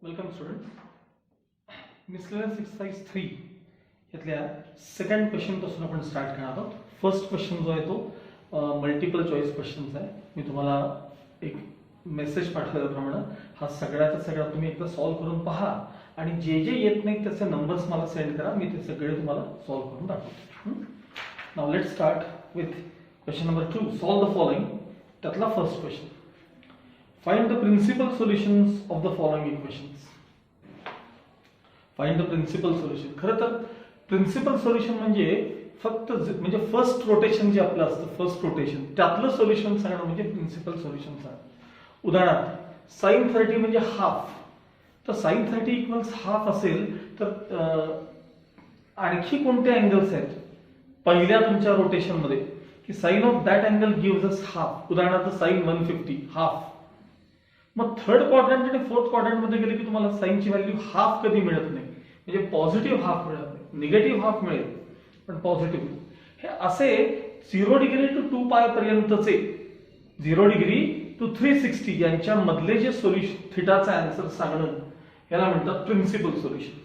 Welcome students. Miscellaneous exercise 3 यातल्या second question पासून आपण स्टार्ट करणार आहोत. फर्स्ट क्वेश्चन जो आहे तो मल्टिपल चॉईस क्वेश्चन्स आहे. मी तुम्हाला एक मेसेज पाठवल्याप्रमाणे हा सगळ्याचा सगळा तुम्ही एकदा सॉल्व्ह करून पहा आणि जे जे येत नाही त्याचे नंबर्स मला सेंड करा. मी ते सगळे तुम्हाला सॉल्व्ह करून दाखवतो. Now let's start with question number 2. Solve the following. त्यातला first question. Find the principal solutions of the following equations. Find the principal solution. खरं तर प्रिन्सिपल सोल्युशन म्हणजे फक्त म्हणजे फर्स्ट रोटेशन जे आपलं असतं, फर्स्ट रोटेशन त्यातलं सोल्युशन सांगणं म्हणजे प्रिन्सिपल सोल्युशन सांगणं. उदाहरणार्थ sin 30 म्हणजे हाफ. तर sin 30 इक्वल्स हाफ असेल तर आणखी कोणते अँगल्स आहेत पहिल्या तुमच्या रोटेशन मध्ये की sine of that angle gives us half. उदाहरणार्थ sin 150 हाफ. मग थर्ड क्वाड्रंट आणि फोर्थ क्वाड्रंट मध्ये गेले की तुम्हाला साइनची व्हॅल्यू हाफ कधी मिळत नाही, म्हणजे पॉझिटिव्ह हाफ मिळत नाही. निगेटिव्ह हाफ मिळेल पण पॉझिटिव्ह. हे असे 0 डिग्री टू 2 पाय पर्यंतचे 0 डिग्री टू 360 यांच्या मधले जे सोल्युशन थिटाचा आन्सर सांगणं याला म्हणतात प्रिन्सिपल सोल्युशन.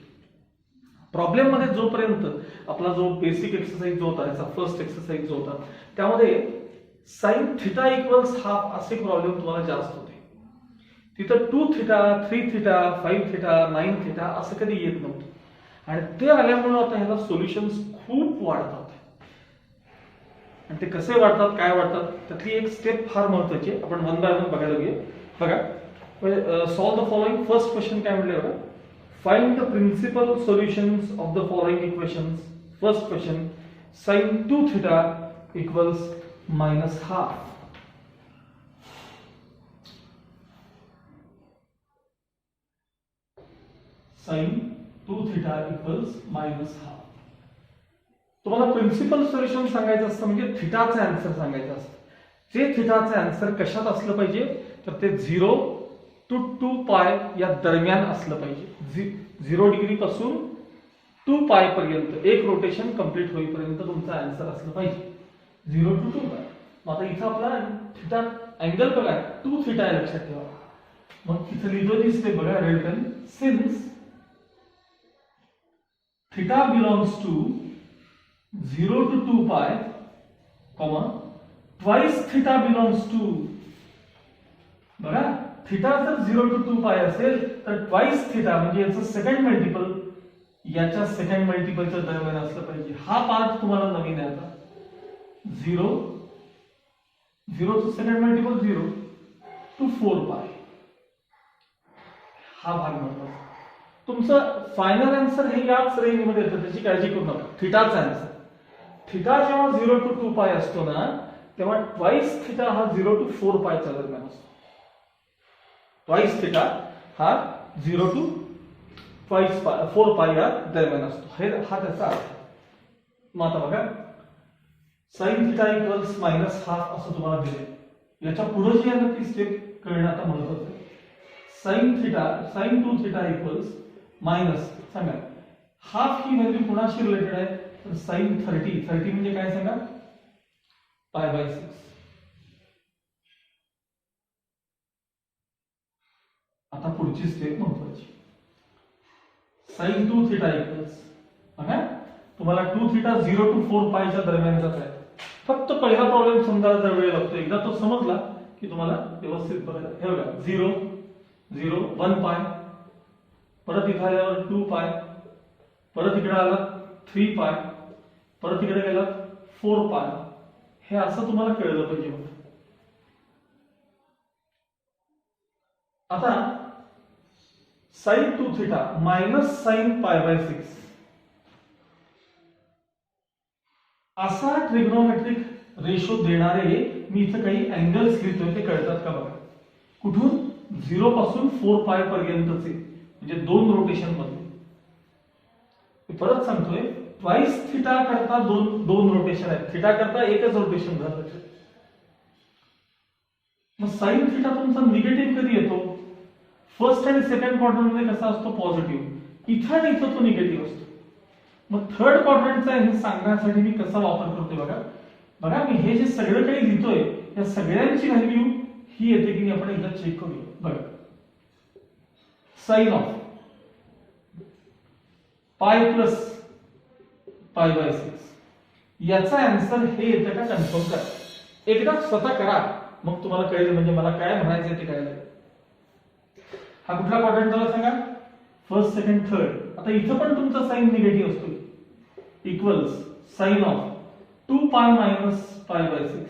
प्रॉब्लेम मध्ये जोपर्यंत आपला जो बेसिक एक्सरसाइज जो होता याचा फर्स्ट एक्सरसाइज जो होता त्यामध्ये साइन थिटा इक्वल्स हाफ असे प्रॉब्लेम तुम्हाला जास्त होते. तिथं 2 थिटा 3 थिटा 5 थिटा 9 थिटा असं कधी येत नव्हतं आणि ते आल्यामुळे आता ह्याला सोल्युशन्स खूप वाढतात. आणि ते कसे वाढतात काय वाढतात त्यातली एक स्टेप फार महत्वाची आहे. आपण वन बाय वन बघायला घेऊया. बघा solve the following. First question काय म्हटले बघा. Find the principal solutions of the following equations. First question sin 2 theta equals minus half. sin 2 theta equals minus half. तुम्हाला प्रिन्सिपल सोल्युशन सांगायचं असतं म्हणजे थिटाचं आन्सर सांगायचं असतं. जे थिटाचं आन्सर कशात असलं पाहिजे तर ते 0 टू 2 पाय या दरम्यान असलं पाहिजे. 0 डिग्री पासून 2 पाय पर्यंत एक रोटेशन कंप्लीट होईपर्यंत तुमचा आन्सर असलं पाहिजे 0 टू 2 पाय. मग आता इथं आपला थिटा अँगल बघा 2 थिटा आहे लक्षात ठेवा. मग इथं लिहितो दिसते बघा red pen. Since theta belongs to 0 to 2 pi, comma, twice theta belongs to, बघा theta जर 0 to 2 pi असेल तर twice theta म्हणजे याचं सेकंड मल्टिपल याच्या सेकंड मल्टिपलच्या दरम्यान असलं पाहिजे. हा पार्ट तुम्हाला नवीन आहे आता. 0 चं सेकंड मल्टिपल 0 टू 4 pi. हा भाग महत्वाचा. तुमचं फायनल आन्सर हे याच रेंज मध्ये येतं, त्याची काळजी करू नका. थिटाचा आन्सर थिटा जेव्हा 0 टू 2 पाय असतो ना तेव्हा ट्वाइस थिटा हा 0 टू 4 पायच्या दरम्यान असतो. ट्वाइस थिटा हा 0 टू 4 पाय या दरम्यान असतो. हा त्याचा अर्थ. मग आता बघा sine theta equals minus half असं तुम्हाला दिले. याच्या पुढे जी आहे ती स्टेप कळणं आता महत्वाचं आहे. sin 2 थिटा इक्वल्स मायनस सांगा हाफ ही व्हॅल्यू कोणाशी रिलेटेड आहे तर sin 30 म्हणजे काय सांगा पाय बाय 6. आता पुढची स्टेप महत्वाची. sin 2 थिटा इक्वल्स बघा तुम्हाला 2 थिटा 0 टू 4 पायच्या दरम्यानचाच आहे. फक्त पहिला प्रॉब्लेम समजायला जर वेळ लागतो. एकदा तो समजला की तुम्हाला व्यवस्थित बघायला. हे बघा 0 1 पाय, परत इथे आल्यावर 2 पाय, परत इकडे आला 3 पाय, परत इकडे गेला 4 पाय. हे असं तुम्हाला कळलं पाहिजे. आता sin 2 थिटा मायनस sin पाय बाय 6 असा ट्रिग्नोमेट्रिक रेशो देणारे मी इथं काही अँगल्स लिहितोय ते कळतात का बघा. कुठून 0 पासून 4 पाय पर्यंतचे म्हणजे 2 रोटेशन मध्ये. परत सांगतोय ट्वाइस थिटा करता दोन रोटेशन आहेत. थिटा करता एकच रोटेशन झालं. मग साइन थिटा तुमचा निगेटिव्ह कधी येतो फर्स्ट आणि सेकंड क्वाड्रंट मध्ये कसा असतो पॉझिटिव्ह. इथं आणि इथं तो निगेटिव्ह असतो. मग थर्ड क्वाड्रंटचा हे सांगण्यासाठी मी कसा वापर करतोय बघा मी हे जे सगळं काही लिहितोय या सगळ्यांची व्हॅल्यू ही येते की आपण एकदा चेक करूया. बघा साइन ऑफ पाय प्लस पाय बाय 6, याचा आन्सर हे येतं का कन्फर्म करा. एकदा स्वतः करा, मग तुम्हाला कळेल, म्हणजे मला काय म्हणायचं ते कळेल. हा कुठला क्वाड्रंट झाला सांगा? First, second, third. आता इथं पण तुमचा साइन निगेटिव्ह असतो. Equals sine of 2 pi minus pi by 6,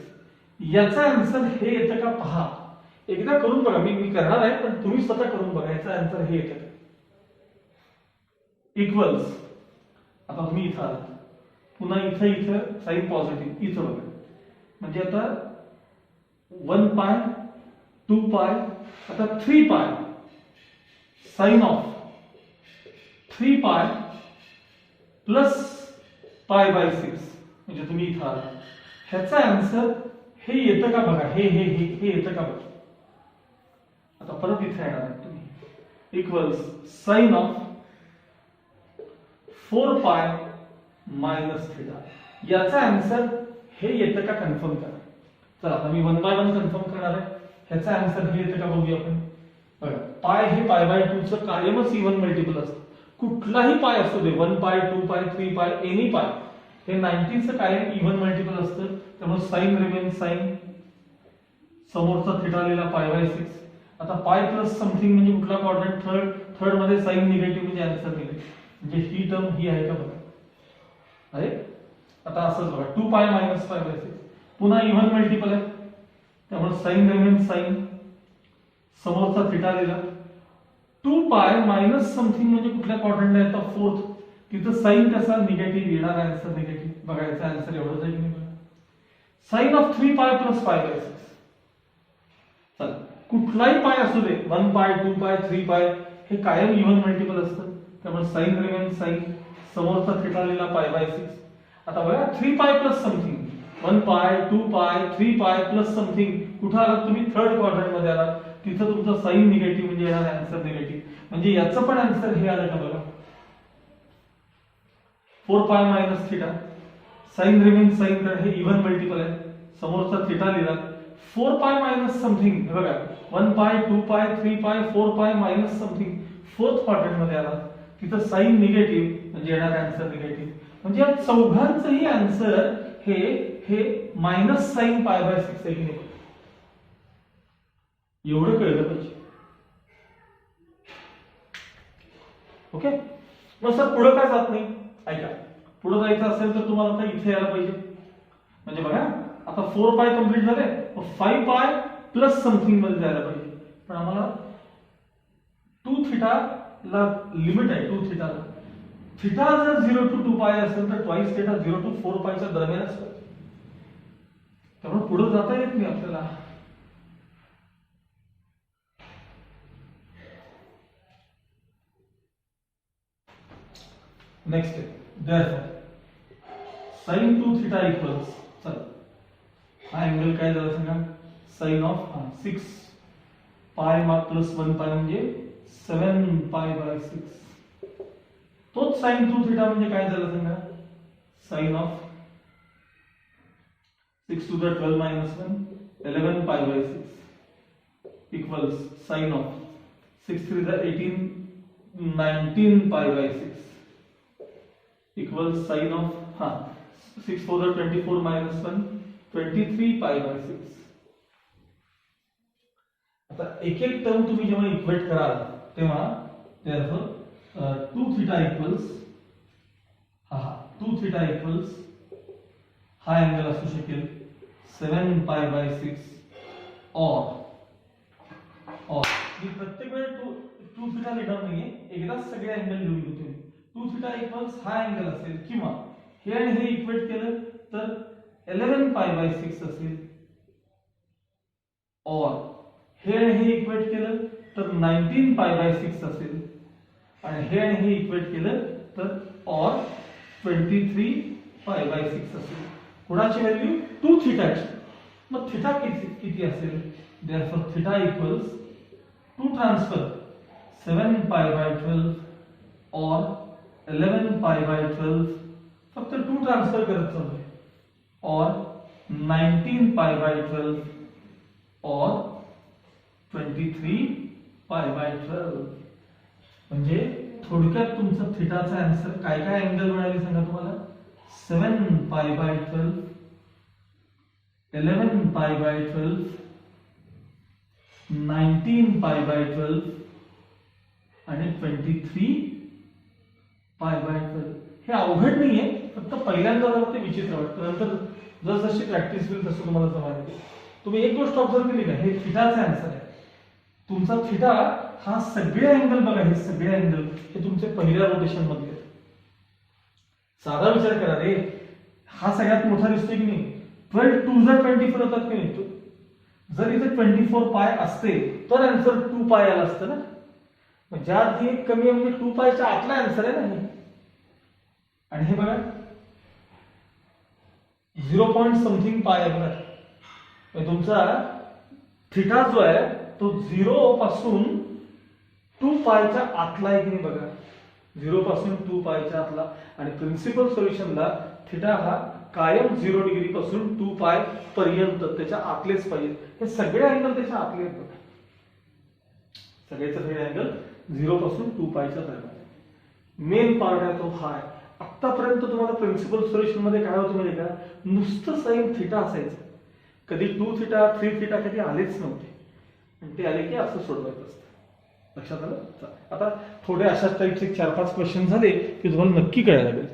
याचा आन्सर हे येतं का पहा. एकदा करून बघा, मी करणार आहे पण तुम्ही स्वतः करून बघा, याचा आन्सर हे येतं का. इक्वल्स, आता तुम्ही इथं आलात, पुन्हा इथं साइन पॉझिटिव्ह, इथं बघा, म्हणजे आता 1 पाय 2 पाय, आता 3 पाय साइन ऑफ 3 पाय प्लस पाय बाय 6, म्हणजे तुम्ही इथं आला. ह्याचा आन्सर हे येतं का बघा, हे येतं का बघा. आता परत इथे येणार आहे तुम्ही. Equals sine of 4 pi minus theta, याचा आन्सर हे येतं का कन्फर्म करा. चला आता मी 1 बाय 1 कन्फर्म करणार आहे. ह्याचा आन्सर हे येतं का बघूया आपण. बघा, पाय हे पाय बाय 2 चं कायमच इव्हन मल्टिपल असतं. कुठलाही पाय असू दे, 1 पाय 2 पाय 3 पाय एनी पाय, हे 90 चं कायम इव्हन मल्टिपल असतं. त्यामुळे साइन रिमेन साइन, समोरचा थिटा लिहिला पाय बाय 6. आता पाय प्लस समथिंग म्हणजे कुठला क्वाड्रंट? थर्ड मध्ये साइन निगेटिव्ह म्हणजे आन्सर निगेटिव्ह, म्हणजे ही टर्म ही आहे का बघा. अरे आता असंच बघा, 2 पाय मायनस पाय बाय 6, पुन्हा इव्हन मल्टिपल आहे, त्यामुळे साइन रिमेन साइन, समोरचा थिटा लिहिला. 2 पाय मायनस समथिंग म्हणजे कुठल्या क्वाड्रंट आहे? तर फोर्थ, तिथं साइन कसा निगेटिव्ह येणार, आन्सर निगेटिव्ह. बघायचं आन्सर एवढंच आहे की नाही. साइन ऑफ 3 पाय प्लस पाय बाय 6, चला कुठलाही पाय असू दे, 1 पाय 2 पाय 3 पाय, हे कायम इव्हन मल्टिपल असतं. त्यामुळे साइन रिमेन साइन, समोरचा थिटा लिहिला पाय बाय 6. आता बघा 3 पाय प्लस समथिंग, 1 पाय 2 पाय 3 पाय प्लस समथिंग, कुठं आलात तुम्ही? थर्ड क्वाड्रंट मध्ये आलात. तिथं तुमचा साइन निगेटिव्ह म्हणजे येणार आन्सर निगेटिव्ह, म्हणजे याचं पण आन्सर हे आलं का बघा. 4 pi minus theta, sine remain sine, हे इव्हन मल्टिपल आहे, समोरचा थिटा लिहिला. 4 पाय मायनस समथिंग, बघा 1 पाय 2 पाय 3 पाय 4 pi minus something, fourth quadrant मध्ये आला, तिथं साइन निगेटिव्ह म्हणजे येणार आन्सर निगेटिव्ह. म्हणजे या चौघांचंही आन्सर हे मायनस साइन पाय बाय 6 आहे की नाही. एवढं कळलं पाहिजे. ओके, मग सर पुढे काय जात नाही? ऐका, पुढे जायचं असेल तर तुम्हाला आता इथे यायला पाहिजे. म्हणजे बघा, आता 4 पाय कंप्लीट झाले, 5 पाय प्लस समथिंग मध्ये जायला पाहिजे. पण आम्हाला 2 थिटा ला लिमिट आहे. 2 थिटा ला, थिटा जर 0 to 2 पाय असेल तर ट्वाइस थिटा 0 to 4 पायच्या दरम्यान असतं. त्यामुळे पुढे जाता येत नाही आपल्याला. नेक्स्ट आहे, therefore sin 2 theta equals, चला हा अँगल काय झाला सांगा? साइन ऑफ 6 पाय प्लस 1 पाय म्हणजे 7 पाय बाय 6. तोच sin 2 थीटा म्हणजे काय झालं सांगा? Sine of 6 to the 12 minus 1, 11 pi by 6 equals sine of 6 3 the 18, 19 pi by 6 equals sine of 6 4 the 24 minus 1, 23 पाय बाय 6. आता एक एक टर्म तुम्ही जेव्हा इक्वेट कराल तेव्हा therefore 2 theta equals 2 theta equals हा अँगल असू शकेल 7 पाय बाय 6 और मी प्रत्येक वेळी 2 थीटा लिहिणार नाहीये, एकदाच सगळे अँगल लिहून घेतो. 2 थीटा इक्वल्स हा अँगल असेल, किंवा हे आणि हे इक्वेट केलं तर 11 पाय बाय 6 असेल, और हे आणि हे इक्वेट केलं तर 19 पाय बाय 6 असेल, आणि हे आणि हे इक्वेट केलं तर और 23 पाय बाय 6 असेल. कोणाची व्हॅल्यू? 2 थीटाची. मग थीटा किती असेल? Therefore theta equals 2 transfer 7 pi by 12 और 11 पाय बाय 12, फक्त 2 ट्रान्सफर करत चाललोय, और 19 पाय बाय 12 और 23 पाय बाय 12. म्हणजे थोडक्यात तुमचं थिटाचा आन्सर काय काय अँगल मिळाले सांगा तुम्हाला. 7 pi by 12, 11 pi bye 12, 19 pi bye 12 आणि 23 पाय बाय 12. हे अवघड नाहीये, फक्त पहिल्यांदा जरा ते विचित्र वाटतं, नंतर जसजशी प्रॅक्टिस होईल तसं तुम्हाला जमायला. तुम्ही एक गोष्ट ऑब्झर्व केली का, हे थिटाचा आन्सर आहे. तुमचा थिटा हा सगळे अँगल बघा, हे सगळे अँगल हे तुमचे पहिल्या रोटेशन मधले. साधा विचार करा रे, हा सगळ्यात मोठा दिसतोय की नाही. 12 2 जर 24 होतात की नाही. जर इथे 24 पाय असते तर आन्सर 2 पाय आला असतं ना. मग ज्या आधी एक कमी आहे म्हणजे 2 पायच्या आतला आन्सर आहे ना हे. आणि हे बघा 0 पॉइंट समथिंग पाय आहे बघा. तुमचा थिटा जो आहे तो 0 पासून 2 पायच्या आतला आहे की नाही बघा. 0 पासून 2 पायच्या आतला. आणि प्रिन्सिपल सोल्युशनला थिटा हा कायम 0 डिग्री पासून 2 पाय पर्यंत त्याच्या आतलेच पाहिजे. हे सगळे अँगल त्याच्या आतले आहेत बघा. सगळे अँगल 0 पासून 2 पायच्या दरम्यान. मेन पार्ट आहे तो हा आहे. आतापर्यंत तुम्हाला प्रिन्सिपल सोल्युशन मध्ये काय होतं माहिती का, नुसतं साइन थिटा असायचं. कधी 2 थिटा 3 थिटा कधी आलेच नव्हते. आणि ते आले की असं सोडवायचं असतं. लक्षात आलं. आता थोडे अशा टाईपचे 4-5 क्वेश्चन झाले की तुम्हाला नक्की कळायला लागेल.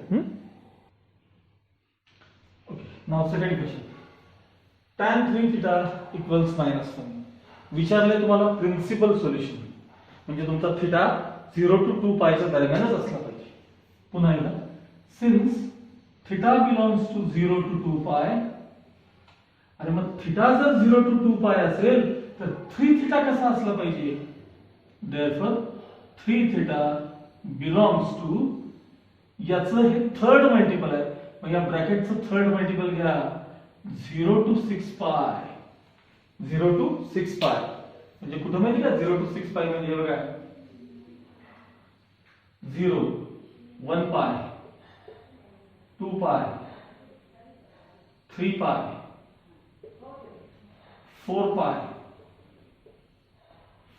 Okay, now second question. tan 3 theta equals -1 विचारले तुम्हाला प्रिन्सिपल सोल्युशन. म्हणजे तुमचा थिटा 0 to 2 पायच्या दरम्यानच असला पाहिजे. पुन्हा एकदा, since theta belongs to 0 to 2 पाय, आणि मग थिटा जर 0 to 2 पाय असेल तर 3 थिटा कसा असला पाहिजे. Therefore 3 थिटा बिलॉंग्स टू, याचं हे थर्ड मल्टिपल आहे. मग या ब्रॅकेटचं थर्ड मल्टिपल घ्या. 0 to 6 पाय. 0 to 6 पाय म्हणजे कुठं माहिती का, 0 to 6 पाय म्हणजे बघा 0 1 पाय, 2 पाय, 3 पाय, 4 पाय,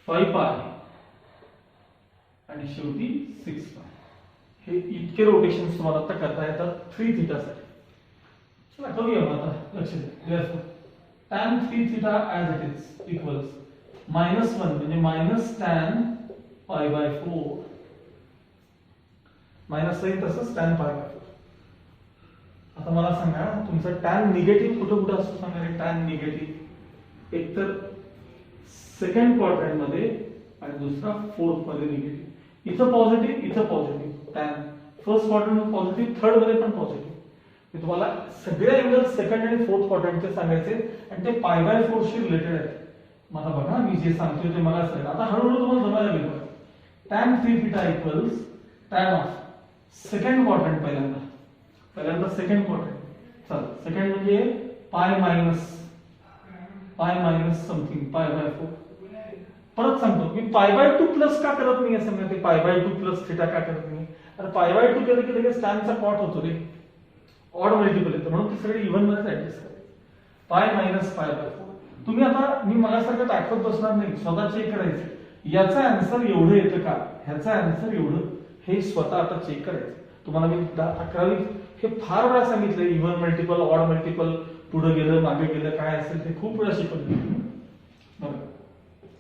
5 पाय आणि शेवटी 6 पाय. हे इतके रोटेशन तुम्हाला आता करता येतात 3 थिटा साठी. चला करूया मग आता. लक्ष द्या. tan 3 theta as it is equals -1 म्हणजे -tan pi by 4, minus sine तसंच tan पाय बाय 4. आता मला सांगा तुमचा tan निगेटिव्ह कुठं कुठं असतो सांगा रे. tan निगेटिव्ह एक तर सेकंड क्वाड्रंट मध्ये आणि दुसरा फोर्थ मध्ये निगेटिव्ह. इथं पॉझिटिव्ह, इथं पॉझिटिव्ह. tan फर्स्ट क्वाड्रंट मध्ये पॉझिटिव्ह, थर्ड मध्ये पण पॉझिटिव्ह. मी तुम्हाला सगळे अँगल सेकंड आणि फोर्थ क्वाड्रंटचे सांगायचे आणि ते पाय बाय 4 शी रिलेटेड आहेत. मला बघा मी जे सांगतोय ते मला सांगा. आता हळूहळू तुम्हाला जमायला लागेल. tan 3 theta equals tan of second quadrant. पहिल्यांदा सेकंड क्वाड्रंट. चला सेकंड म्हणजे पाय मायनस समथिंग पाय बाय 4. परत सांगतो मी पाय बाय 2 प्लस का करत नाही असं म्हणते. पाय बाय 2 प्लस थिटा का करत नाही. अरे पाय बाय 2 केलं की लगेच tan चा कॉट होतो रे. ऑड मल्टिपल येतं म्हणून ते सगळे इव्हन मध्ये ऍडजस्ट करायचं. Pi minus pi by 4. तुम्ही आता मी मगासारखं दाखवत बसणार नाही, स्वतः चेक करायचं. याचा आन्सर एवढं येतं का, ह्याचा आन्सर एवढं, हे स्वतः आता चेक करायचं. तुम्हाला मी 11वी हे फार वेळा सांगितलं. इव्हन मल्टिपल, ऑड मल्टिपल, पुढे गेलं मागे गेलं काय असेल ते खूप वेळा शिकवलं. बरं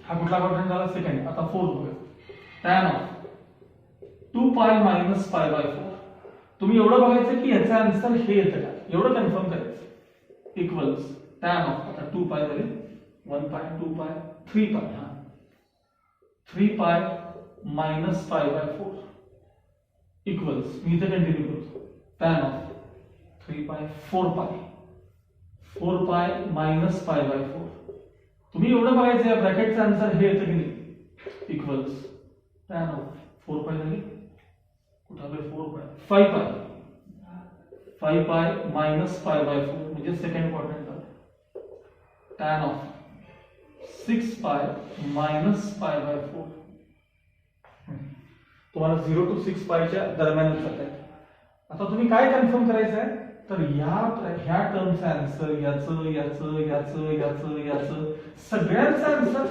हा कुठला क्वाड्रंट झाला, सेकंड. आता फोर्थ बघा. tan of 2 pi minus pi by 4. तुम्ही एवढं बघायचं की याचा आन्सर हे येतं का, एवढं कन्फर्म करायचं. इक्वल्स tan ऑफ, आता 2 पाय झाले, 1 पाय, 2 पाय, 3 पाय. हा 3 pi minus pi by 4 equals, मी इथे कंटिन्यू करतो. tan ऑफ 3 पाय 4 पाय, 4 पाय मायनस पाय बाय 4. तुम्ही एवढं बघायचं या ब्रॅकेटचं आन्सर हे येतं की नाही. इक्वल्स tan ऑफ 4 पाय झाले, कुठं आलं 4 पाय, 5 पाय, 5 पाय मायनस पाय बाय 4 म्हणजे सेकंड क्वाड्रंट झालं. tan of 6 pi minus pi by 4. तुम्हाला 0 to 6 पायच्या दरम्यानच जात. आता तुम्ही काय कन्फर्म करायचं आहे तर ह्या टर्मचा आन्सर, याचं सगळ्यांचा आन्सर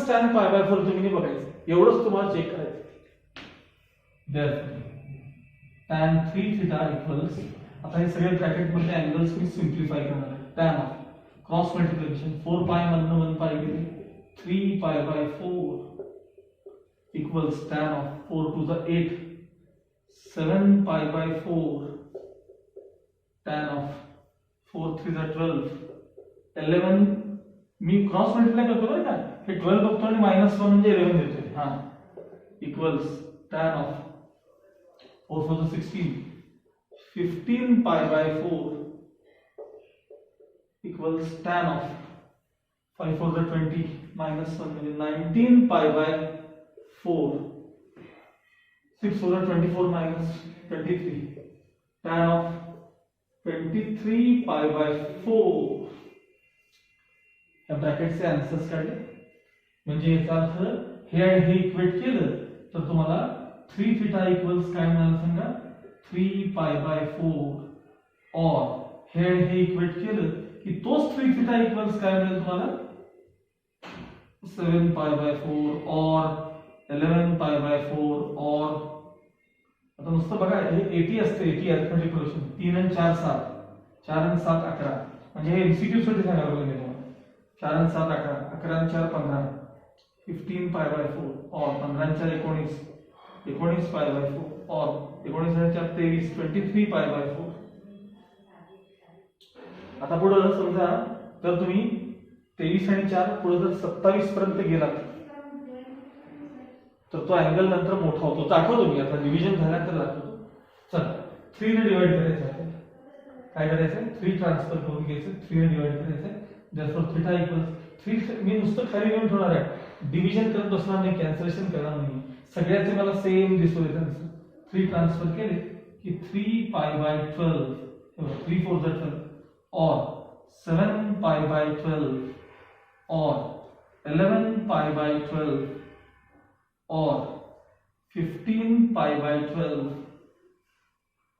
-tan पाय बाय 4 तुम्ही बघायचं. एवढंच तुम्हाला चेक करायचं. tan 3 theta इक्वल्स, आता हे सगळे ब्रॅकेट मधले अँगल्स मी सिम्प्लिफाय करणार आहे. tan ऑफ क्रॉस मल्टिप्लिकेशन 4 पाय मधनं 1 पाय गेले 3 pi by 4 equals tan of 4 to the 8 7 पाय by 4 tan of 4 3 the 12 11 me cross multiply करतो बरं का, हे 12 बघतो आणि -1 म्हणजे 11 देतोय. हा equals tan of 4 4 the 16 15 pi by 4 equals tan of 5 4 the 20 minus 1 म्हणजे 19 pi by 4 6 4 the 24 minus 23 tan of 23 pi by 4. या ब्रॅकेटचे आन्सर्स काढले म्हणजे याचा अर्थ हे आणि हे इक्वेट केलं तर तुम्हाला 3 theta equals काय मिळालं सांगा 3 pi by 4 और हे आणि हे इक्वेट केलं की तोच 3 theta equals काय मिळेल तुम्हाला 7 pi by 4 और 11 pi by 4 और आता नुसतं बघा हे 80 असते 80 अरिथमेटिक प्रोग्रेशन 3 आणि 4 7 4 आणि 7 11 म्हणजे हे एमसीक्यू साठी सांगायला लागले तुम्हाला 4 आणि 7 11 11 आणि 4 15 15 pi by 4 और 15 आणि 4 19 19 pi by 4 और 19 आणि 4 23 23 pi by 4. आता पुढे समजा तर तुम्ही 23 आणि 4 पुढे जर 27 पर्यंत गेलात तर तो अँगल नंतर मोठा होतो. दाखवतो मी आता डिव्हिजन झाल्यानंतर दाखवतो. चला 3 ने डिवाइड करायचं आहे. काय करायचं 3 ट्रान्सफर करून घ्यायचं 3 ने डिवाइड करायचं. therefore थीटा इक्वल्स 3 मी नुसतं खाली घेऊन ठेवणार आहे. डिव्हिजन करत बसणार नाही, कॅन्सलेशन करणार नाही. सगळ्याचे मला सेम दिसू देतात. 3 ट्रान्सफर केले की 3 pi by 12 3 4 the 12 और 7 pi by 12 और 11 pi by 12 और 15 pi by 12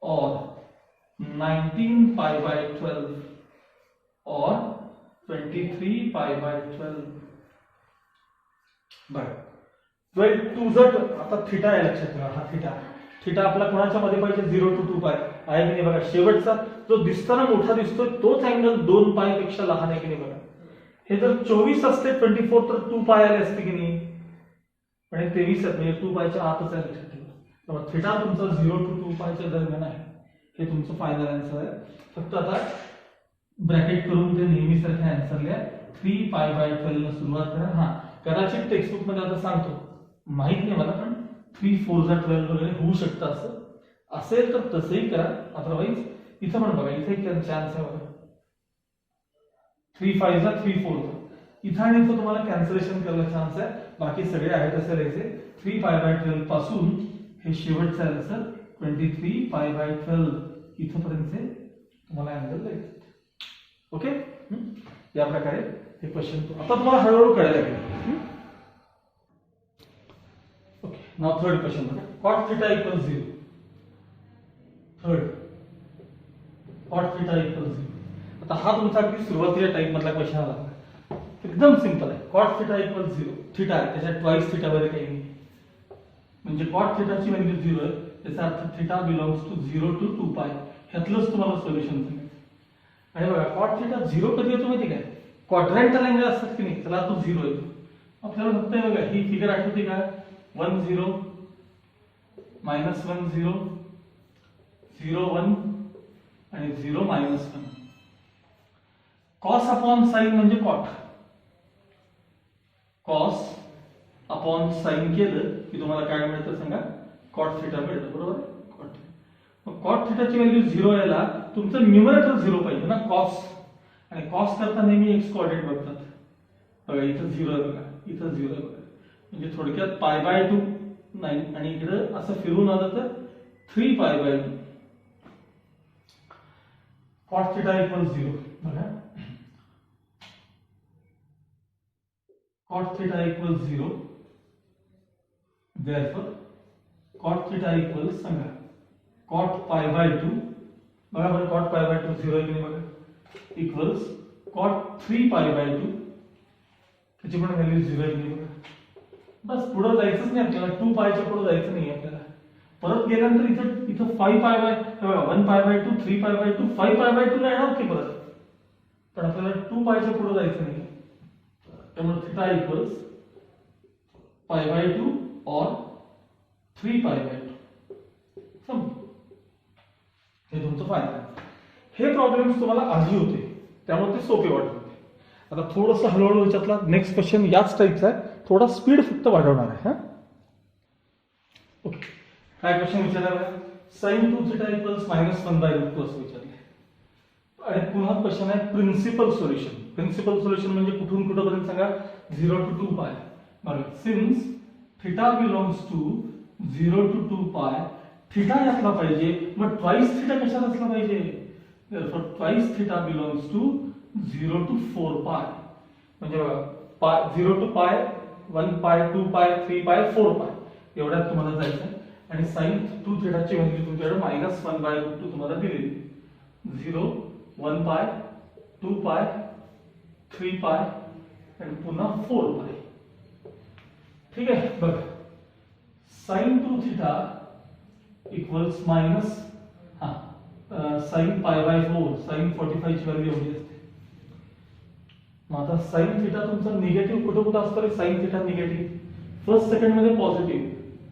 और 19 pi by 12 और 23 pi by 12. बरं 12 टू झट आता थीटा आहे लक्षात ठेवा. हा थीटा आपला कोणाच्या मध्ये पाहिजे 0 to 2 पाय आहे की नाही बघा. शेवटचा जो दिसताना मोठा दिसतोय तोच अँगल 2 पाय पेक्षा लहान आहे की नाही बघा. हे जर 24 असते 24 तर 2 पाय आले असते की नाही, पण हे 23 म्हणजे 2 पायच्या आतच आहे लक्षात ठेवा. थीटा तुमचा 0 to 2 पायच्या दरम्यान आहे. हे तुमचं फायनल आन्सर आहे. फक्त आता ब्रॅकेट करून ते नेहमीसारखे आन्सर लिहा. 3 pi by 12 ने सुरुवात करा. हा कदाचित टेक्स्टबुक मध्ये आता सांगतो माहित नाही मला, पण 3 4 जा 12 वगैरे होऊ शकतं. असं असेल तर तसंही करा. अदरवाईज इथं पण बघा इथे एक चान्स आहे बघा 3 5 जा 3 4 इथं आणि इथं तुम्हाला कॅन्सलेशन करायला चान्स आहे. बाकी सगळे आहेत तसे राहायचे. 3 pi by 12 पासून हे शेवटचं आन्सर 23 pi by 12 इथपर्यंतचे तुम्हाला अँगल द्यायचे. ओके या प्रकारे हे क्वेश्चन आता तुम्हाला हळूहळू कळायला लागेल. ओके नाउ थर्ड क्वेश्चन बघा. cot theta equals 0. Third cot theta equals 0. आता हा तुमचा अगदी सुरुवातीच्या टाइप मधला क्वेश्चन आला. एकदम सिंपल आहे. cot theta equals 0. थीटा आहे त्याच्यात ट्वाइस थीटा मध्ये काही नाही म्हणजे cot theta ची व्हॅल्यू 0 आहे. याचा अर्थ थीटा बिलॉंग्स टू 0 to 2 पाय. ह्यातलंच तुम्हाला सोल्युशन सांगायचं. आणि बघा cot theta 0 कधी येतो माहिती काय, क्वाड्रंटल अँगल असतात की नाही त्याला तो 0 येतो. आपल्याला फक्त बघा ही फिगर आठवते का 1 0 -1 0 0 1 आणि 0 -1. cos अपॉन साइन म्हणजे cot. cos अपॉन साइन केलं की तुम्हाला काय मिळतं सांगा cot थीटा मिळतं. बरोबर cot. मग cot थीटा ची व्हॅल्यू 0 यायला तुमचं न्यूमरेटर 0 पाहिजे ना. cos आणि cos करता नेहमी x कोऑर्डिनेट बघतात. बघा इथं 0 आहे बघा इथं 0 आहे बघा म्हणजे थोडक्यात π/2 नाही आणि इकडे असं फिरून आलं तर 3 π/2. cot theta equals 0 बघा cot theta equals 0. therefore cot theta equals सांगा cot π/2 बघा बरं cot π/2 0 आहे की नाही बघा इक्वल्स cot 3 π/2 त्याची पण व्हॅल्यू 0 आहे की नाही बघा बस पुढे जायचंच नाही आपल्याला, 2 पायच्या पुढे जायचं नाही आपल्याला. परत गेल्यानंतर इथं इथं 5 pi by 1 pi by 2 3 pi bye 2 5 pi by 2 ला येणार की परत, पण आपल्याला 2 पायच्या पुढे जायचं नाही. त्यामुळे थिटा इक्वल्स पाय बाय 2 और 3 पाय बाय 2. हे तुमचं फायनल आहे. हे प्रॉब्लेम्स तुम्हाला आधी होते त्यामुळे ते सोपे वाटत होते. आता थोडंसं हळूहळू याच्यातला नेक्स्ट क्वेश्चन याच टाईपचा आहे, थोडा स्पीड फक्त वाढवणार आहे. ओके, काय क्वेश्चन विचारला? sin 2 थिटा इक्वल्स -1/√2 असं विचारले. आणि पुन्हा क्वेश्चन आहे प्रिन्सिपल सोल्युशन. प्रिन्सिपल सोल्युशन म्हणजे कुठून कुठपर्यंत सांगा? 0 to 2 पाय. बरोबर, since theta belongs to 0 to 2 पाय, थिटा यातला पाहिजे, मग ट्वाइस थिटा कशात असला पाहिजे? therefore twice theta belongs to 0 to 4 पाय. म्हणजे बघा 0 to पाय 1 पाय 2 पाय 3 पाय 4 पाय एवढ्यात तुम्हाला जायचं आहे. आणि sin 2 थिटाची व्हॅल्यू तुमच्याकडे -1/√2 तुम्हाला दिलेली. 0 1 पाय 2 पाय 3 पाय आणि पुन्हा 4 पाय. ठीक आहे, बघा sin 2 theta equals minus sin पाय बाय 4, sin 45 ची व्हॅल्यू एवढी असते. मग आता sin थिटा तुमचा निगेटिव्ह कुठं असतो रे? sin theta negative first second मध्ये पॉझिटिव्ह,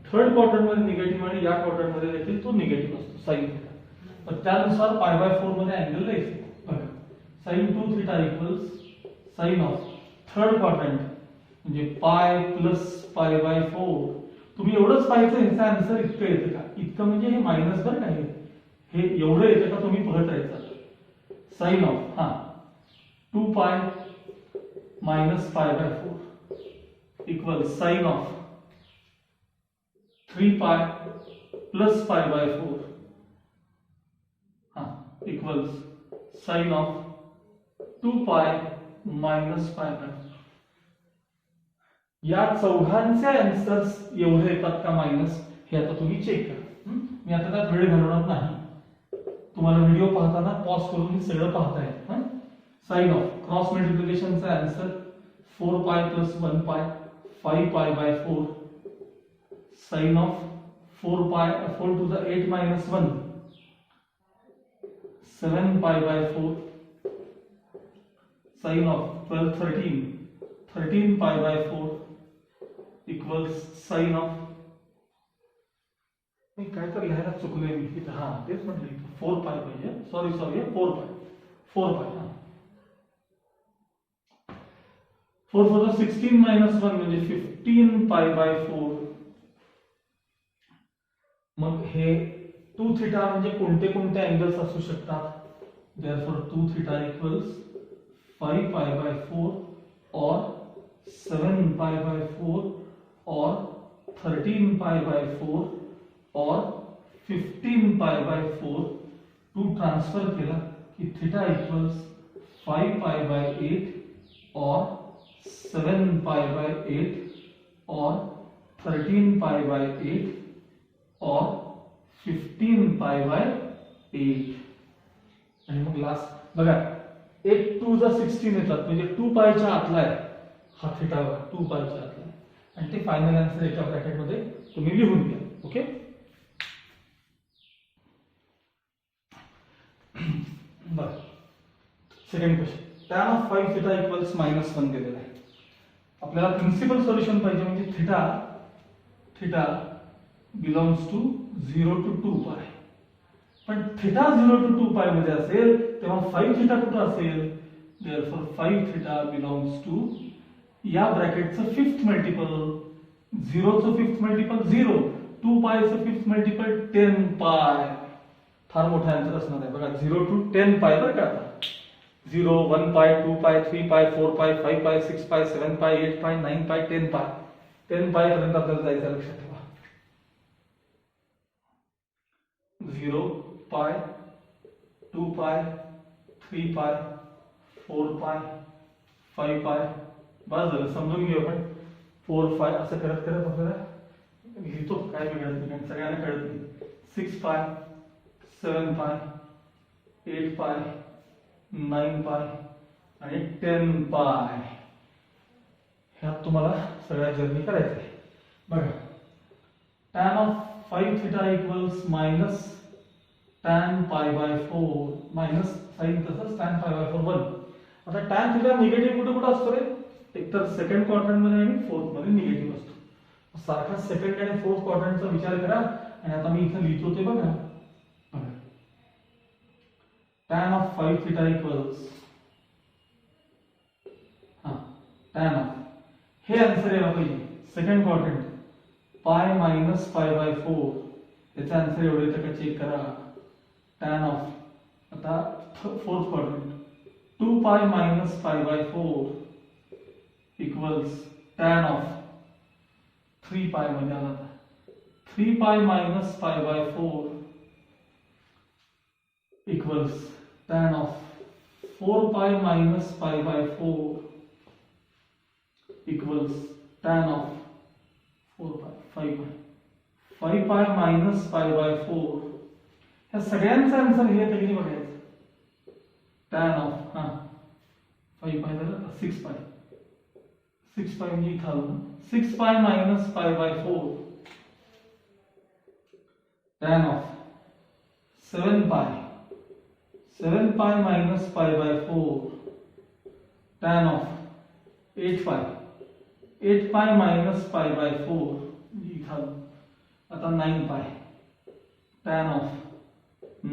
थर्ड क्वाड्रंट मध्ये निगेटिव्ह आणि या क्वाड्रंट मध्ये देखील तो निगेटिव्ह असतो sin थिटा. तर त्यानुसार पाय बाय 4 मध्ये अँगल द्यायचे. बघा sin 2 theta equals sin of third quadrant म्हणजे पाय प्लस पाय बाय 4. तुम्ही एवढंच पाहायचं ह्याचं आन्सर इतकं येतं का? इतकं म्हणजे हे मायनस बरं का, हे एवढं येतं का तुम्ही बघत राहायचं. Sign of 2 pi minus pi by 4 equal sign of 3 पाय plus pi by 4 equals sine of 2 pi minus pi by 4. या चौघांचे आन्सर्स एवढे येतात का मायनस, हे आता तुम्ही चेक करा. मी आता त्यात वेळ घालवणार नाही, तुम्हाला व्हिडिओ पाहताना पॉज करून हे सगळं पाहता येईल. साइन ऑफ क्रॉस मल्टिप्लिकेशनचा आन्सर 4 पाय प्लस 1 पाय 5 पाय बाय 4. साइन ऑफ 4 पाय 4 टू द 8 मायनस 1 7 पाय by 4. Sign of 12 13 pi by 4 equals sine of, मी काय तर लिहायला चुकले मी इथं, तेच म्हटलं इथं 4 पाय पाहिजे. सॉरी 4 पाय 4 पाय 4 4 16 मायनस 1 म्हणजे 15 पाय बाय 4. मग हे 2 थिटा म्हणजे कोणते कोणते अँगल्स असू शकतात? देयरफॉर 2 थिटा इक्वल्स 5 पाय बाय 4 और 7 पाय बाय 4 और 13 पाय बाय 4 और 15 पाय बाय 4. 2 ट्रांसफर केला कि थीटा इक्वल्स 5 पाय बाय 8 और 7 पाय बाय 8 और 13 पाय बाय 8 और 15 पाय बाय 8. आणि मग लास्ट बघा 8 2 जा 16 येतात म्हणजे 2 पायच्या आतला आहे हा थीटा, 2 पायच्या आतला आहे. आणि ते फायनल आन्सर एका ब्रॅकेट मध्ये तुम्ही लिहून घ्या. ओके, बरं second question. tan of 5 theta equals -1 दिलेला आहे. आपल्याला प्रिन्सिपल सोल्युशन पाहिजे म्हणजे थीटा बिलॉंग्स टू 0 to 2 पाय. पण थीटा 0 to 2 पाय मध्ये असेल तेव्हा 5 थीटा कुठे असेल? देयरफॉर 5 थीटा बिलॉंग्स टू या ब्रॅकेटचं फिफ्थ मल्टिपल, 0 चं फिफ्थ मल्टिपल 0, 2 पायचं फिफ्थ मल्टिपल 10 पाय. फार मोठा आन्सर असणार आहे बघा, 0 to 10 पाय बरं का. 0 1 पाय 2 पाय 3 पाय 4 पाय 5 पाय 6 पाय 7 पाय 8 पाय 9 पाय 10 पाय. 10 पाय पर्यंत आपल्याला जायचं, लक्षात ठेवा. 0 पाय 2 पाय 3 पाय 4 पाय 5 पाय. बस झालं, समजून घेऊ आपण. 4 5 असं करत करत आपल्याला लिहितो, काय बिघडत नाही, सगळ्यांना कळत नाही. 6 पाय 7 पाय 8 पाय 9 पाय आणि 10 पाय. ह्यात तुम्हाला सगळ्या जर्नी करायचं आहे. बघा tan of 5 theta equals minus tan pi by 4 minus sine तसंच tan पाय बाय 4 1. आता tan थिटा निगेटिव्ह कुठे कुठे असतो रे? एकतर सेकंड क्वाड्रंट मध्ये आणि फोर्थ मध्ये निगेटिव्ह असतो. सारखा सेकंड आणि फोर्थ क्वाड्रंटचा विचार करा आणि आता मी इथे लिहितो ते बघा. tan of 5 theta equals tan of हे आन्सर यायला पाहिजे second quadrant pi minus pi by 4 याचा आन्सर एवढे येतं का चेक करा. tan ऑफ आता fourth quadrant 2 pi minus pi by 4 equals tan of 3 पाय मध्ये आला 3 pi minus pi by 4 equals tan of 4 pi minus pi by 4 equals tan of 4 पाय 5 पाय मायनस पाय बाय 4 ह्या सगळ्यांचा आन्सर हे येतं किती बघायचं. tan ऑफ 5 पाय झालं 6 पाय म्हणजे इथं आलं 6 pi minus pi by 4 tan of 7 pi minus pi by 4 tan of 8 pi minus pi by 4 इथं आलं. आता 9 पाय tan of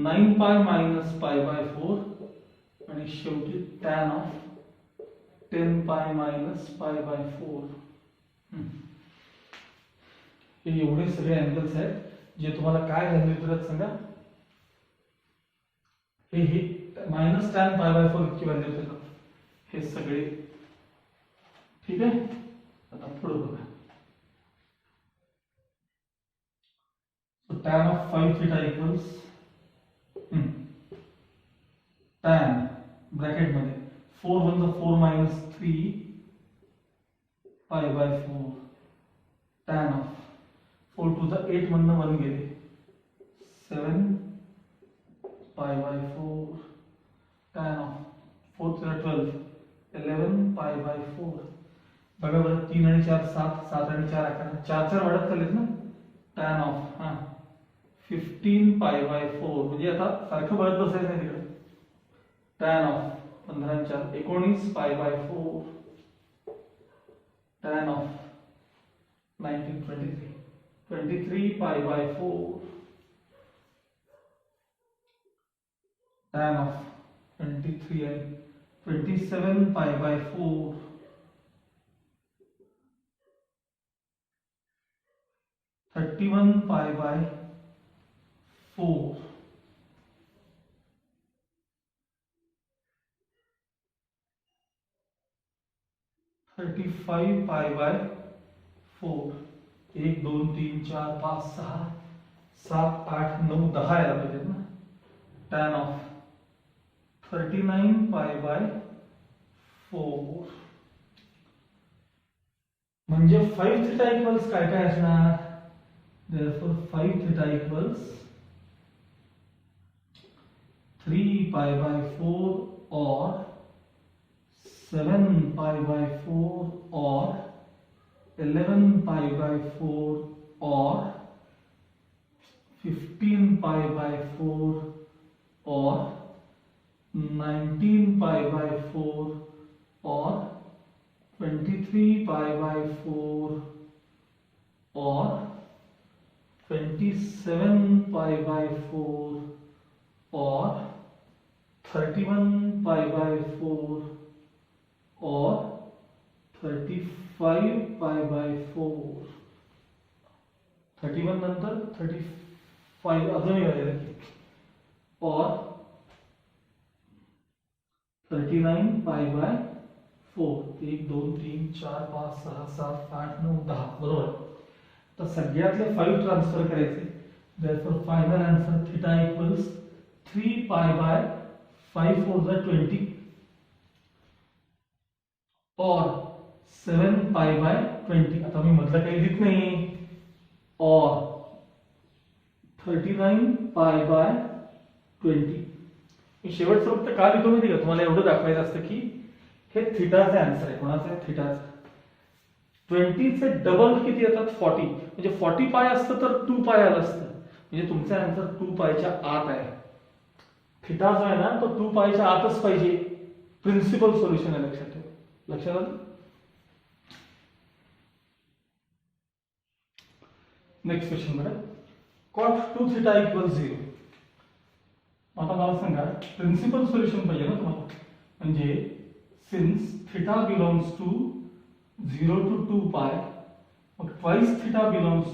9 pi minus pi by 4 आणि शेवटी tan of 10 pi minus pi by 4. हे एवढे सगळे अँगल्स आहेत जे तुम्हाला काय व्हॅल्यू देतात सांगा. हे मायनस tan पाय बाय 4 इतकी व्हॅल्यू देतात हे सगळे. ठीक आहे. आता पुढे बघा. tan of 5 theta equals tan bracket मध्ये 4 1 4 minus 3 pi by 4 tan of 4 to the 8 मधनं 1 गेले 7 पाय by 4 tan of 4 to the 12 11 pi by 4. बघा बरं 3 आणि 4 7 7 आणि 4 11 4 वाढत चाललेत ना. tan ऑफ 15 पाय बाय 4 म्हणजे आता सारखं बघत बसायचं नाही तिकडे. tan ऑफ 15 आणि 4 19 पाय बाय 4 tan ऑफ 19 23 पाय बाय 4 tan ऑफ 23 आणि 27 पाय बाय 4 31 पाय बाय 4 35 पाय बाय 4 1 2 3 4 5 6 7 8 9 10 यायला पाहिजे ना. tan ऑफ 39 पाय बाय 4 म्हणजे 5 थिटा इक्वल्स काय काय असणार. therefore 5 theta equals 3 pi by 4 or 7 pi by 4 or 11 pi by 4 or 15 pi by 4 or 19 pi by 4 or 23 pi by 4 or 27 pi by 4 or 31 pi by 4 or 35 pi by 4. 31 नंतर 35 अजूनही राहिले or 39 pi by 4. 1 2 3 4 5 6 7 8 9 10 बरोबर. तर सगळ्यातले 5 transfer करायचे. therefore final answer theta equals 3 pi by 5 4 the 20 or 7 pi by 20. आता मी मधलं काही लिहित नाही. or 39 pi by 20. मी शेवटचं फक्त का लिहितो माहिती का, तुम्हाला एवढं दाखवायचं असतं की हे थिटाचे आन्सर आहे. कोणाचं आहे? थिटाचं. 20 चे डबल किती येतात 40, म्हणजे 40 पाय असतं तर 2 पाय आलं असतं, म्हणजे तुमचा आन्सर 2 पायच्या आत आहे. थिटा जो आहे ना तो 2 पायच्या आतच पाहिजे. प्रिन्सिपल सोल्युशन आहे, लक्षात ठेवा. लक्षात आलं? नेक्स्ट क्वेश्चन बघा. cot 2 theta equals 0. आता मला सांगा प्रिन्सिपल सोल्युशन पाहिजे ना तुम्हाला, म्हणजे since theta belongs to 0 to 2 pi, मग twice theta belongs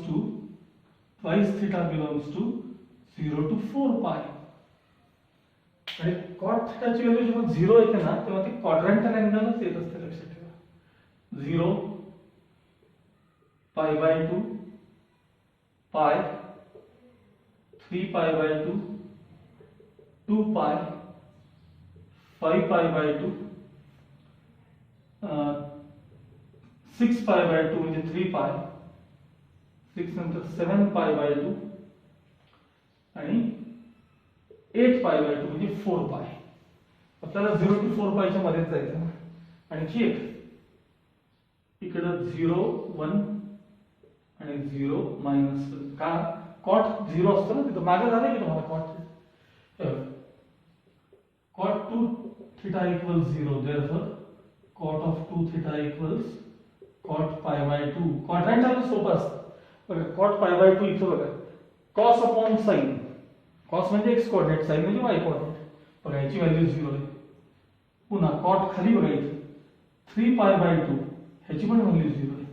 to 0 to 4 pi. आणि cot theta ची व्हॅल्यू जेव्हा 0 येते ना तेव्हा ती क्वाड्रंटल अँगलच येत असते, लक्षात ठेवा. 0 pi by 2 pi 3 pi by 2 2 pi 5 pi by 2 6 pi by 2 म्हणजे 3 pi 6 नंतर 7 pi by 2 आणि 8 pi by 2 म्हणजे 4 pi. आपल्याला 0 to 4 pi च्या मध्येच जायचं ना. आणखी एक इकडे 0 1 आणि 0 -1 का cot 0 असतो ना तिथं मागे झालं की तुम्हाला cot 2 theta equals 0, therefore cot of 2 theta equals cot pi by 2. Quadrantal सोपं असतं बघा. cot pi by 2 इथं बघा cos अपॉन sin. cos म्हणजे x कोऑर्डिनेट, sin म्हणजे y कोऑर्डिनेट. बघा याची व्हॅल्यू 0 आहे. पुन्हा cot खाली बघा इथे 3 pi by 2 ह्याची पण व्हॅल्यू 0 आहे.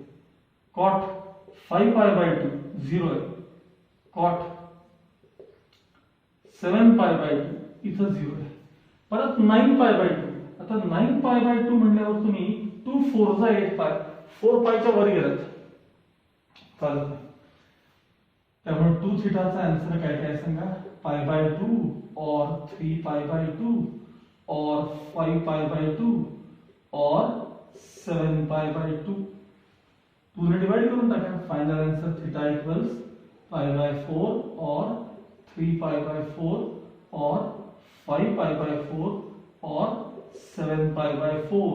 cot 5 pi by 2 0 आहे. cot 7 pi by 2 इथं 0 आहे. परत 9 pi by 2. आता 9 pi by 2 म्हणल्यावर तुम्ही 2 4 जा 8 pi 4 pi च्या वर गेलात चालत नाही. त्यामुळे 2 थिटाचा आन्सर काय काय सांगा. pi by 2 or 3 pi by 2 or 5 pi by 2 or 7 pi by 2. 2 ने डिवाइड करून टाका. Final answer theta equals pi by 4 or 3 pi by 4 or 5 pi by 4 or 7 pi by 4.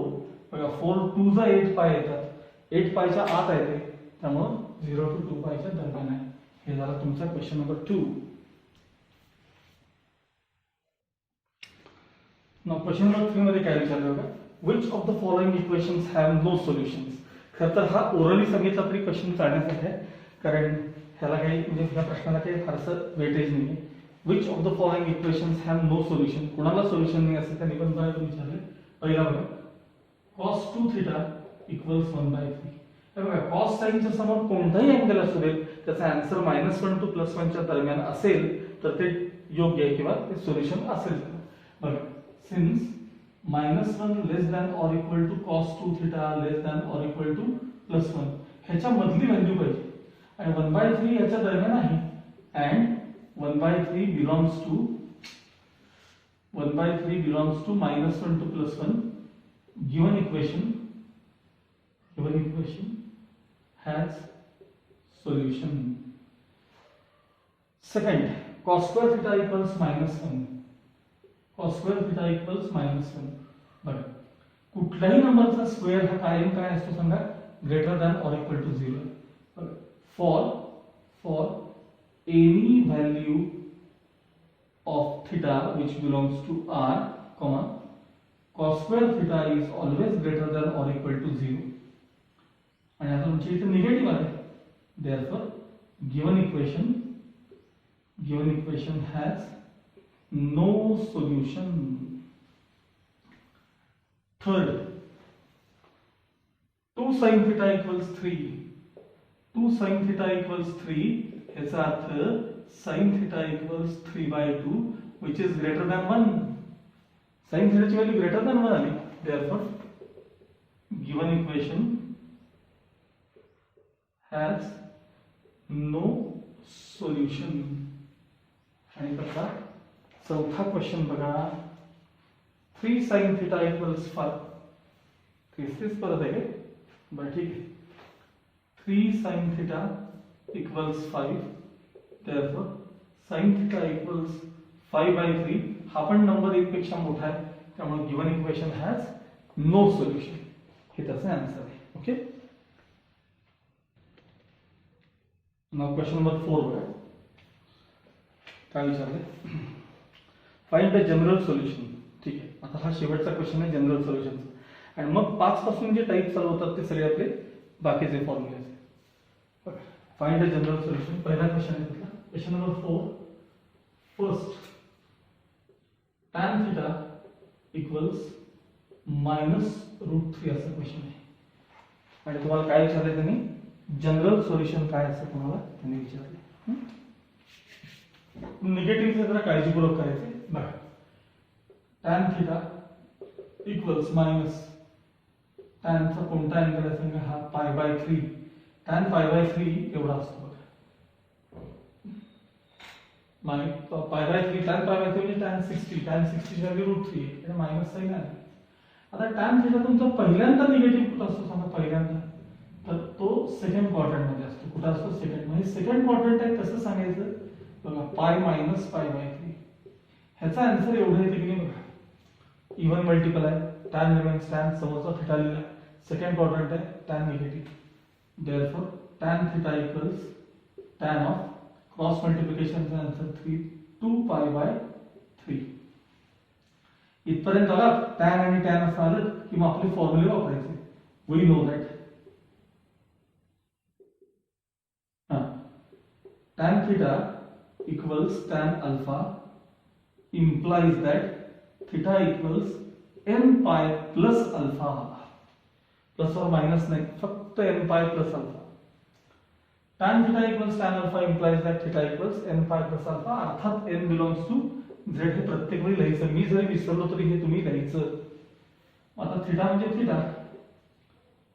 बघा 4 2 जा 8 pi येतात. 8 pi च्या आत आहे ते, त्यामुळे 0 to 2 pi च्या दरम्यान आहे. हे झाला तुमचा question number 2. Now question number 3 मध्ये काय विचारलं बघा. which of the following equations have no solutions. खरं तर हा ओरली सांगितला तरी क्वेश्चन चालण्यासाठी आहे, कारण ह्याला काही म्हणजे ह्या प्रश्नाला काही फारसं वेटेज नाही आहे. which of the following equations have no solution. कोणाला सोल्युशन नाही असं त्या निबंधातून विचारले. पहिला बघा cos 2 theta equals 1/3. हे बघा cos sin च्या समोर कोणताही अँगल असू दे त्याचा आन्सर -1 to +1 च्या दरम्यान असेल तर ते योग्य आहे किंवा ते सोल्युशन असेल. बघा since -1 less than or equal to cos 2 theta less than or equal to +1 ह्याच्या मधली व्हॅल्यू पाहिजे आणि 1/3 याच्या दरम्यान आहे. And 1/3 belongs to -1 to +1. given equation has solution. Second, cos square theta equals -1. cos square theta equals -1. बघा कुठल्याही नंबरचा स्क्वेअर हा कायम काय असतो सांगा, greater than or equal to 0. फॉर any value of theta which belongs to r, cos square theta is always greater than or equal to 0. आणि आता तुमची इथे निगेटिव्ह आहे. therefore given equation has no solution. Third, 2 sin theta equals 3. 2 sin theta equals 3. याचा अर्थ sin theta equals 3/2 which is greater than 1. sin theta ची value greater than 1 आली. therefore given equation has no solution. आणि कसा चौथा question बघा. 3 sin theta equals 5. तेच परत आहे बरं ठीक आहे. 3 sin theta equals 5. therefore sin theta equals 5/3. हा पण नंबर 1 पेक्षा मोठा आहे, त्यामुळे given equation has no solution. हे त्याचं आन्सर आहे. ओके. नाव क्वेश्चन नंबर 4 बघा काय विचारलंय, फाइंड द जनरल सोल्युशन. ठीक आहे, आता हा शेवटचा क्वेश्चन आहे जनरल सोल्युशनचा. आणि मग 5 पासून जे टाईप चालू होतात ते सगळे आपले बाकीचे फॉर्म्युले. Find the general solution. पहिला क्वेश्चन आहे त्यातला question number 4. First tan theta equals -√3 असा क्वेश्चन आहे. आणि तुम्हाला काय विचारलंय त्यांनी, जनरल सोल्युशन काय असं तुम्हाला त्यांनी विचारले. निगेटिव्ह जरा काळजीपूर्वक करायचे बघा. tan थीटा इक्वल्स मायनस टॅनचा कोणता अँगल आहे सांगा, हा π/3. tan π/3 एवढा असतो बघा. π/3 tan π/3 म्हणजे tan 60. tan 60 ची व्हॅल्यू √3 आहे आणि मायनस साइन आले. आता tan थीटा तुमचा पहिल्यांदा निगेटिव्ह कुठं असतो सांगा, पहिल्यांदा तर तो सेकंड क्वाड्रंट मध्ये असतो. कुठं असतो, सेकंड मध्ये. सेकंड क्वाड्रंट आहे कसं सांगायचं बघा, π - π/3. ह्याचा आन्सर एवढं येते की नाही बघा, इवन मल्टिपल आहे. tan रिमेन्स tan, समोरचा थीटा लिहिला. सेकंड क्वाड्रंट आहे, tan negative. Therefore tan theta equals tan of cross मल्टिप्लिकेशनचा आन्सर 2π/3. इथपर्यंत आला. tan आणि tan असं आलं की मग आपले फॉर्म्युले वापरायचे. We know that tan theta equals tan alpha implies that theta equals n pi plus alpha. Plus और माइनस नाही, फक्त n pi plus alpha. tan theta equals tan alpha implies that theta equals n pi plus alpha. अर्थात n belongs to z हे प्रत्येक वेळी लिहायचं. मी जरी विसरलो तरी हे तुम्ही लिहायचं. आता थीटा म्हणजे थीटा,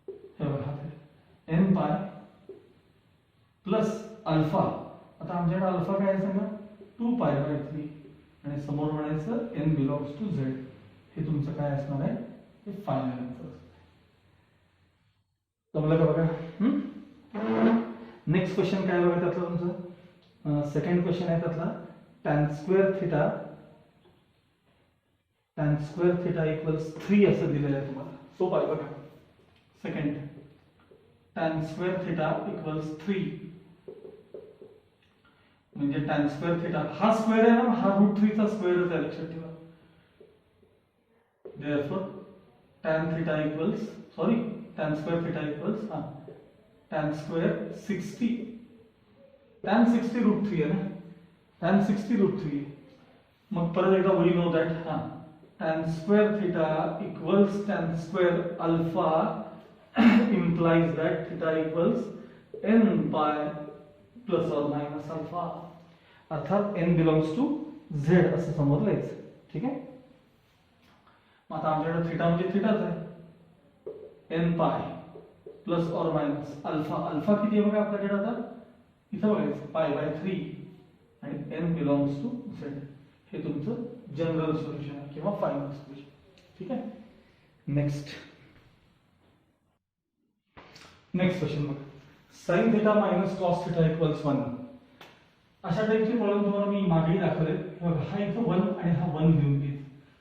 हे बघा n pi प्लस अल्फा. आता आमच्याकडे अल्फा काय आहे सांगा, 2π/3 आणि समोर म्हणायचं n बिलॉंग्स टू z. हे तुमचं काय असणार आहे, हे फायनल आन्सर. जमलं का बघा. नेक्स्ट क्वेश्चन काय बघा त्यातला तुमचं, सेकंड क्वेश्चन आहे त्यातला tan स्क्वेअर थीटा इक्वल्स 3 असं दिलेलं आहे तुम्हाला. सोपं आहे बघा. Second tan square theta equals 3 म्हणजे tan स्क्वेअर थीटा हा स्क्वेअर आहे ना, हा √3 चा स्क्वेअरच आहे, लक्षात ठेवा. Therefore tan theta equals tan square theta equals tan square 60. tan 60 √3 आहे ना, tan 60 √3. मग परत एकदा we know that tan square theta equals tan square alpha implies that theta equals n pi plus or minus alpha. अर्थात n belongs to z असं समोर लिहायचं. ठीक आहे. मग आता आमच्याकडे थीटा म्हणजे थीटाच आहे, n पाय plus or minus alpha. Alpha किती आहे बघा आपल्याकडे, आता इथं बघायचं π/3 आणि n बिलॉंग्स टू z. हे तुमचं जनरल सोल्युशन आहे किंवा फायनल सोल्युशन. ठीक आहे. नेक्स्ट क्वेश्चन बघा, sin theta minus cos theta equals 1. अशा टाइपचे प्रॉब्लेम तुम्हाला मी मागेही दाखवले. हा इथं 1 आणि हा 1 घेऊन घे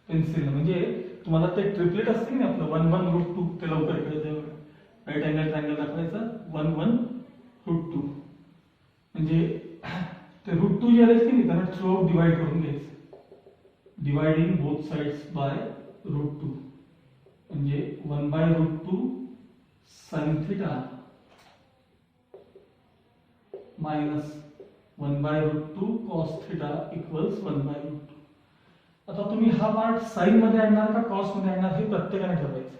पेन्सिल. म्हणजे तुम्हाला ते ट्रिपलेट असते ना आपलं 1 1 √2, ते लवकर कळतं. राईट अँगल ट्रायंगल दाखवायचा 1 1 √2. म्हणजे ते √2 जे आले की नाही त्यांना थ्रू आउट डिवाइड करून घ्यायचं. डिवाइडिंग बोथ साइड्स बाय √2 म्हणजे 1/√2 sin theta minus 1/√2 cos theta equals 1/√2. आता तुम्ही हा पार्ट साइन मध्ये आणणार का कॉस मध्ये आणणार हे प्रत्येकाने ठरवायचं.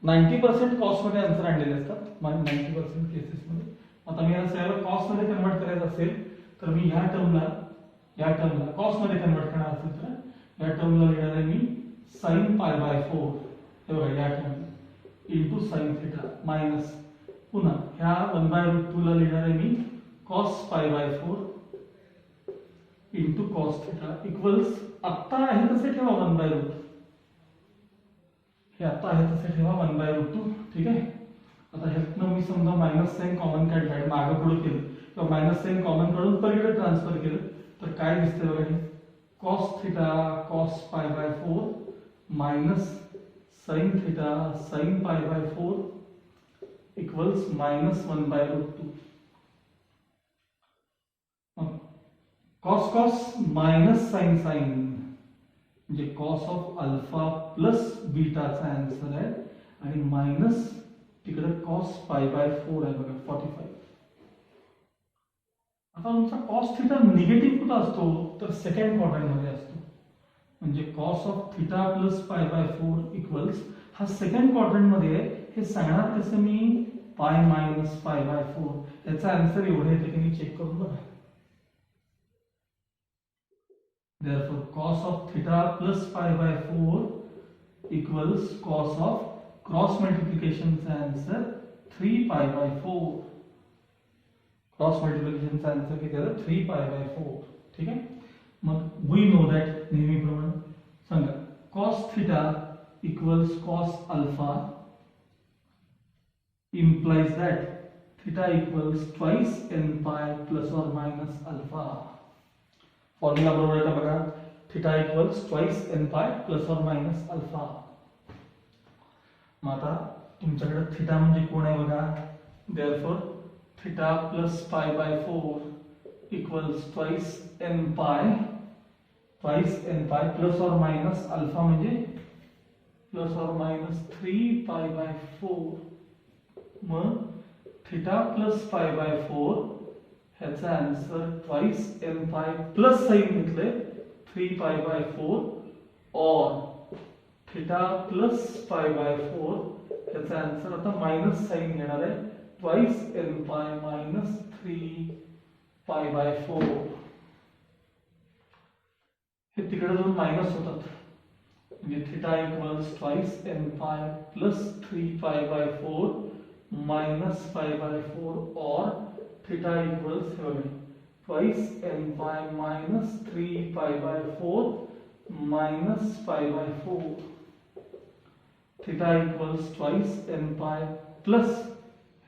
90% कॉस मध्ये आन्सर आणलेले असतात 90% केसेस मध्ये. आता मी याला सगळं कॉस मध्ये कन्वर्ट करायचं असेल तर मी या टर्मला कॉस मध्ये कन्वर्ट करणार असेल तर या टर्मला लिहिणार आहे मी sin π/4. हे बघा या टर्मला इंटू sin थीटा मायनस पुन्हा ह्या 1/√2 ला लिहिणार आहे मी cos π/4 into cos theta equals आता आहे तसे ठेवा 1/√2. हे आता आहे तसे ठेवा 1/√2. ठीक आहे. आता ह्यातनं मी समजा मायनस साइन कॉमन काढलाय, मागे पुढे केलं किंवा मायनस साइन कॉमन काढून पलीकडे ट्रान्सफर केलं तर काय दिसतंय बघा, हे cos theta cos π/4 minus sin theta sin π/4 equals minus 1/√2. Cos cos minus sine sine म्हणजे कॉस ऑफ अल्फा प्लस बीटाचा आन्सर आहे आणि मायनस तिकडे कॉस पाय बाय 4 आहे बघा 45. आता तुमचा कॉस थिटा निगेटिव्ह कुठं असतो तर सेकंड क्वाड्रंट मध्ये असतो. म्हणजे cos of theta plus pi by 4 equals हा सेकंड क्वाड्रंट मध्ये आहे. हे सांगणार कसं मी पाय मायनस पाय बाय 4 याचा आन्सर एवढे येते की मी चेक करून बघा. Therefore cos of theta plus pi by 4 equals cos of cross multiplication चा answer 3 pi by 4. Cross multiplication चा आन्सर किती आला 3 pi by 4. ठीक आहे. मग वी नो दॅट नेहमीप्रमाणे सांगा cos theta equals cos alpha implies that theta equals twice n pi plus or minus alpha. Formula बरोबर आहे का बघा. Theta equals twice n pi plus or minus alpha. मग आता तुमच्याकडे थिटा म्हणजे कोण आहे बघा. Therefore theta plus pi by 4 equals twice n pi plus or minus alpha म्हणजे plus or minus 3 pi by 4. मग थिटा प्लस पाय बाय 4 ह्याचा answer twice n pi plus sign घेतले 3 पाय बाय 4 और theta plus pi by 4 ह्याचा answer आता minus sign घेणार आहे twice n pi minus 3 pi by 4. हे तिकडे जाऊन मायनस होतात म्हणजे theta equals twice n pi plus 3 pi by 4 minus pi by 4 और theta equals twice n pi minus 3 pi by 4 minus pi by 4. Theta equals twice n pi plus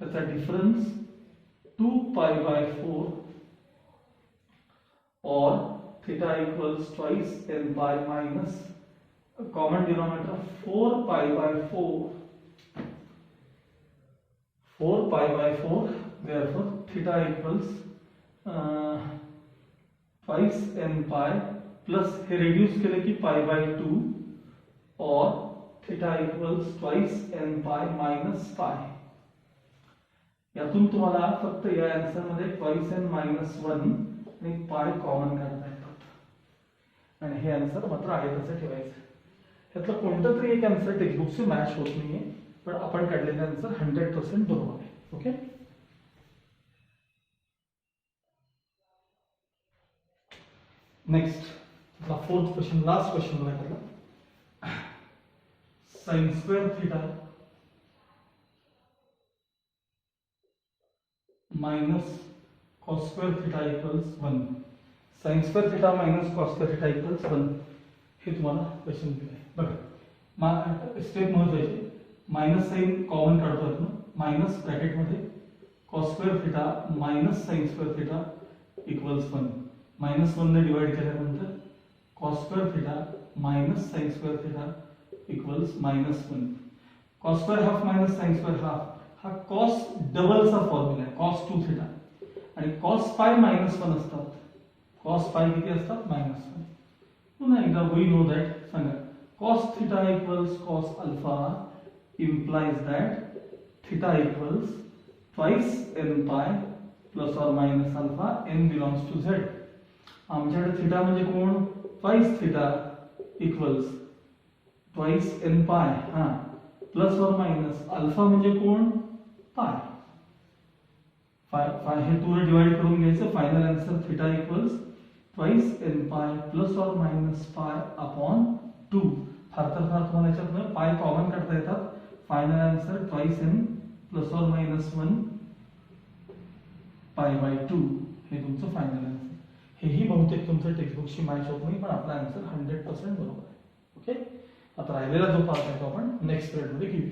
that's a difference 2 pi by 4 or theta equals twice n pi minus a common denominator 4 pi by 4. 4 pi by 4. Therefore theta equals twice n pi plus हे reduce केले की pi by 2 और theta equals twice n pi minus pi. यातून तुम्हाला फक्त या answer मध्ये twice n minus 1 आणि pi कॉमन काढता येतात आणि हे आन्सर मात्र आहे तसं ठेवायचं. यातलं कोणतं तरी एक आन्सर टेक्स्टबुकशी मॅच होत नाहीये पण आपण काढलेलं आन्सर 100% बरोबर आहे. ओके. नेक्स्ट आपला फोर्थ क्वेश्चन लास्ट क्वेश्चन बघा. Sine square theta minus cos square theta equals 1. Sine square theta minus cos square theta equals 1 हे तुम्हाला क्वेश्चन दिलं आहे बघा. स्टेप महत्वाची. मायनस साइन कॉमन काढतो आपण मायनस ब्रॅकेट मध्ये cos square theta minus sine square theta equals 1. Minus 1 ने डिवाइड केल्यानंतर cos square theta minus sine square theta equals minus 1. Cos square half minus sine square half हा cos डबलचा formula आहे cos 2 theta आणि cos pi minus 1 असतात. Cos pi किती असतात minus 1. पुन्हा एकदा वी नो दॅट सांगा cos theta equals cos alpha implies that theta equals twice n pi plus or minus alpha n belongs to z. आमच्याकडे theta म्हणजे कोण twice theta equals twice n pi हा plus or minus alpha म्हणजे कोण पाय. हे 2 ने divide करून घ्यायचं. Final answer theta equals twice n pi plus or minus pi upon 2. फार तर फार तुम्हाला याच्यात पाय कॉमन काढता येतात. Final answer twice n plus or minus 1 pi by 2 हे तुमचं फायनल आंसर. हेही बहुतेक तुमचं टेक्स्टबुकशी मॅच होत नाही पण आपला आन्सर 100% बरोबर आहे. ओके. आता राहिलेला जो पार्ट आहे तो आपण नेक्स्ट पिरियड मध्ये घेऊ.